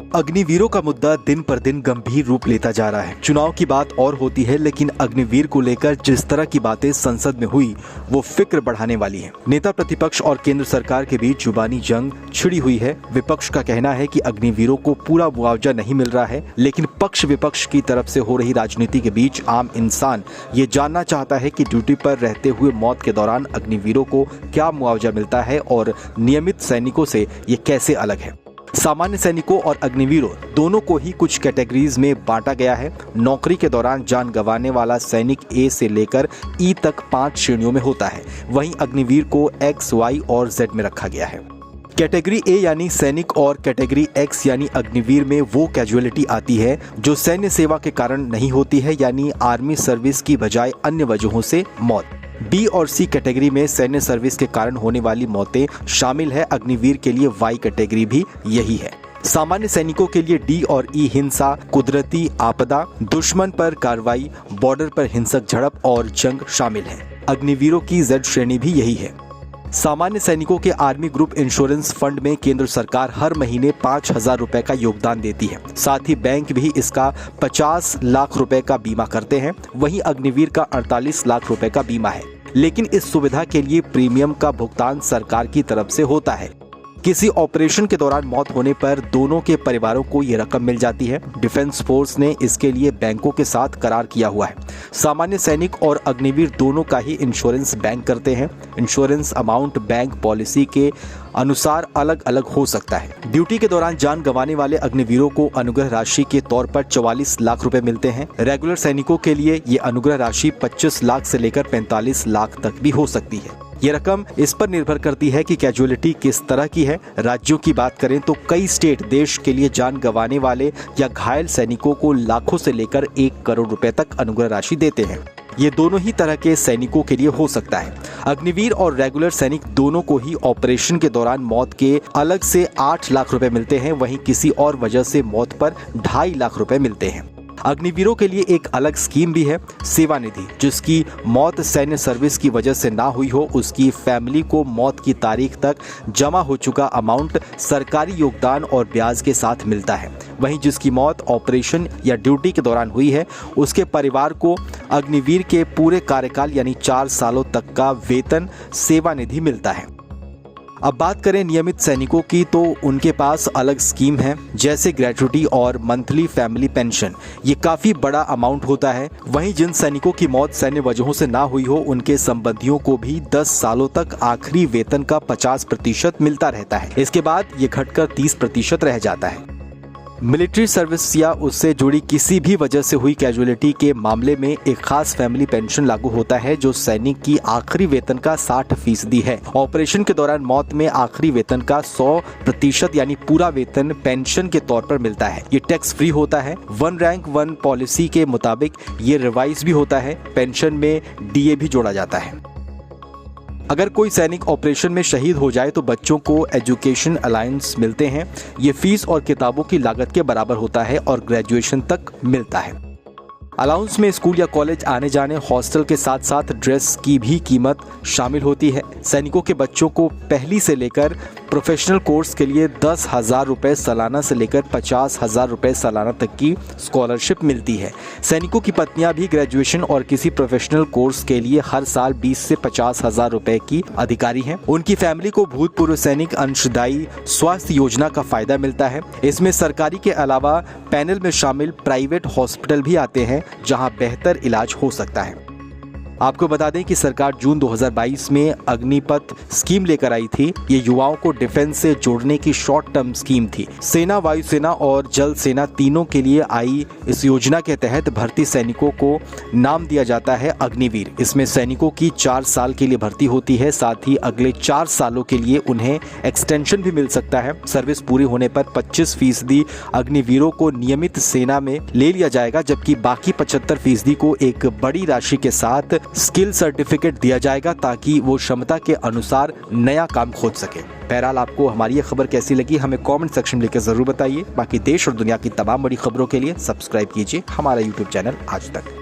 अग्निवीरों का मुद्दा दिन पर दिन गंभीर रूप लेता जा रहा है। चुनाव की बात और होती है, लेकिन अग्निवीर को लेकर जिस तरह की बातें संसद में हुई वो फिक्र बढ़ाने वाली है। नेता प्रतिपक्ष और केंद्र सरकार के बीच जुबानी जंग छिड़ी हुई है। विपक्ष का कहना है कि अग्निवीरों को पूरा मुआवजा नहीं मिल रहा है, लेकिन पक्ष विपक्ष की तरफ से हो रही राजनीति के बीच आम इंसान ये जानना चाहता है कि ड्यूटी पर रहते हुए मौत के दौरान अग्निवीरों को क्या मुआवजा मिलता है और नियमित सैनिकों से ये कैसे अलग है। सामान्य सैनिकों और अग्निवीरों दोनों को ही कुछ कैटेगरीज में बांटा गया है। नौकरी के दौरान जान गंवाने वाला सैनिक ए से लेकर ई तक 5 श्रेणियों में होता है। वहीं अग्निवीर को एक्स, वाई और जेड में रखा गया है। कैटेगरी ए यानी सैनिक और कैटेगरी एक्स यानी अग्निवीर में वो कैजुअलिटी आती है जो सैन्य सेवा के कारण नहीं होती है, यानी आर्मी सर्विस की बजाय अन्य वजहों से मौत। बी और सी कैटेगरी में सैन्य सर्विस के कारण होने वाली मौतें शामिल है। अग्निवीर के लिए वाई कैटेगरी भी यही है। सामान्य सैनिकों के लिए डी और ई हिंसा, कुदरती आपदा, दुश्मन पर कार्रवाई, बॉर्डर पर हिंसक झड़प और जंग शामिल है। अग्निवीरों की जेड श्रेणी भी यही है। सामान्य सैनिकों के आर्मी ग्रुप इंश्योरेंस फंड में केंद्र सरकार हर महीने 5,000 रुपए का योगदान देती है। साथ ही बैंक भी इसका 50 लाख रुपए का बीमा करते हैं। वहीं अग्निवीर का 48 लाख रुपए का बीमा है, लेकिन इस सुविधा के लिए प्रीमियम का भुगतान सरकार की तरफ से होता है। किसी ऑपरेशन के दौरान मौत होने पर दोनों के परिवारों को ये रकम मिल जाती है। डिफेंस फोर्स ने इसके लिए बैंकों के साथ करार किया हुआ है। सामान्य सैनिक और अग्निवीर दोनों का ही इंश्योरेंस बैंक करते हैं। इंश्योरेंस अमाउंट बैंक पॉलिसी के अनुसार अलग अलग हो सकता है। ड्यूटी के दौरान जान गंवाने वाले अग्निवीरों को अनुग्रह राशि के तौर पर 44 लाख रुपए मिलते हैं। रेगुलर सैनिकों के लिए ये अनुग्रह राशि 25 लाख से लेकर 45 लाख तक भी हो सकती है। ये रकम इस पर निर्भर करती है कि कैजुअलिटी किस तरह की है। राज्यों की बात करें तो कई स्टेट देश के लिए जान गंवाने वाले या घायल सैनिकों को लाखों से लेकर 1 करोड़ रुपए तक अनुग्रह राशि देते हैं। ये दोनों ही तरह के सैनिकों के लिए हो सकता है। अग्निवीर और रेगुलर सैनिक दोनों को ही ऑपरेशन के दौरान मौत के अलग से 8 लाख रुपए मिलते हैं। वहीं किसी और वजह से मौत पर 2.5 लाख रुपए मिलते हैं। अग्निवीरों के लिए एक अलग स्कीम भी है, सेवा निधि, जिसकी मौत सैन्य सर्विस की वजह से ना हुई हो, उसकी फैमिली को मौत की तारीख तक जमा हो चुका अमाउंट सरकारी योगदान और ब्याज के साथ मिलता है। वहीं जिसकी मौत ऑपरेशन या ड्यूटी के दौरान हुई है, उसके परिवार को अग्निवीर के पूरे कार्यकाल यानी 4 सालों तक का वेतन सेवा निधि मिलता है। अब बात करें नियमित सैनिकों की, तो उनके पास अलग स्कीम है, जैसे ग्रेच्युटी और मंथली फैमिली पेंशन। ये काफी बड़ा अमाउंट होता है। वहीं जिन सैनिकों की मौत सैन्य वजहों से ना हुई हो, उनके संबंधियों को भी 10 सालों तक आखिरी वेतन का 50% मिलता रहता है। इसके बाद ये घटकर 30% रह जाता है। मिलिट्री सर्विस या उससे जुड़ी किसी भी वजह से हुई कैजुअलिटी के मामले में एक खास फैमिली पेंशन लागू होता है, जो सैनिक की आखिरी वेतन का 60% है। ऑपरेशन के दौरान मौत में आखिरी वेतन का 100% यानी पूरा वेतन पेंशन के तौर पर मिलता है। ये टैक्स फ्री होता है। 1 रैंक 1 पॉलिसी के मुताबिक ये रिवाइज भी होता है। पेंशन में DA भी जोड़ा जाता है। अगर कोई सैनिक ऑपरेशन में शहीद हो जाए तो बच्चों को एजुकेशन अलाउंस मिलते हैं। ये फीस और किताबों की लागत के बराबर होता है और ग्रेजुएशन तक मिलता है। अलाउंस में स्कूल या कॉलेज आने जाने, हॉस्टल के साथ साथ ड्रेस की भी कीमत शामिल होती है। सैनिकों के बच्चों को पहली से लेकर प्रोफेशनल कोर्स के लिए 10,000 रुपए सालाना से लेकर 50,000 रुपए सालाना तक की स्कॉलरशिप मिलती है। सैनिकों की पत्नियां भी ग्रेजुएशन और किसी प्रोफेशनल कोर्स के लिए हर साल 20 से 50,000 रुपए की अधिकारी हैं। उनकी फैमिली को भूतपूर्व सैनिक अंशदायी स्वास्थ्य योजना का फायदा मिलता है। इसमें सरकारी के अलावा पैनल में शामिल प्राइवेट हॉस्पिटल भी आते हैं, जहां बेहतर इलाज हो सकता है। आपको बता दें कि सरकार जून 2022 में अग्निपथ स्कीम लेकर आई थी। ये युवाओं को डिफेंस से जोड़ने की शॉर्ट टर्म स्कीम थी। सेना, वायुसेना और जल सेना तीनों के लिए आई इस योजना के तहत भर्ती सैनिकों को नाम दिया जाता है अग्निवीर। इसमें सैनिकों की 4 साल के लिए भर्ती होती है। साथ ही अगले 4 सालों के लिए उन्हें एक्सटेंशन भी मिल सकता है। सर्विस पूरी होने पर 25% अग्निवीरों को नियमित सेना में ले लिया जाएगा, जबकि बाकी 75% को एक बड़ी राशि के साथ स्किल सर्टिफिकेट दिया जाएगा, ताकि वो क्षमता के अनुसार नया काम खोज सके। बहरहाल आपको हमारी ये खबर कैसी लगी हमें कमेंट सेक्शन में लिखकर जरूर बताइए। बाकी देश और दुनिया की तमाम बड़ी खबरों के लिए सब्सक्राइब कीजिए हमारा YouTube चैनल आज तक।